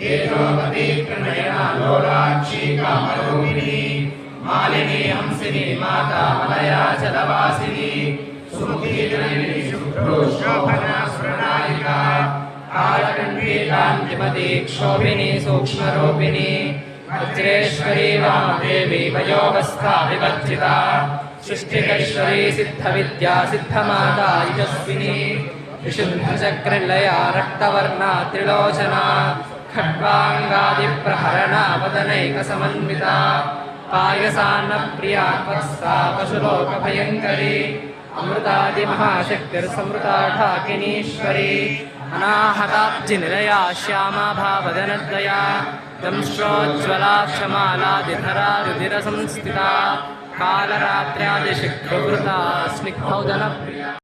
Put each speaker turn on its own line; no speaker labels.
तेजोमती त्रिनयना लोलाक्षी कामरूपिणी मालिनी हंसिनी माता मलया जलवासिनी सुमुखी जननी शुभ्रो शोभना स्वर्णायिका कालकण्ठी कान्तिमती क्षोभिनी सूक्ष्मरूपिणी वज्रेश्वरी वामदेवी वयोवस्था विवर्जिता सृष्टिकैश्वरी सिद्धविद्या सिद्धमाता यशस्विनी विशुद्धचक्रलया रक्तवर्णा त्रिलोचना खड्वाङ्गादिप्रहरणा वदनैकसमन्विता पायसान्नप्रिया त्वत्सा पशुलोकभयङ्करी अमृतादिमहाशक्तिर्समृता ढाकिनीश्वरी अनाहताब्जिनिलया श्यामा भावदनद्वया दंश्रोज्ज्वला क्षमालादिधरा रुधिरसंस्थिता कालरात्र्यादिशिखृता स्निग्धौदनप्रिया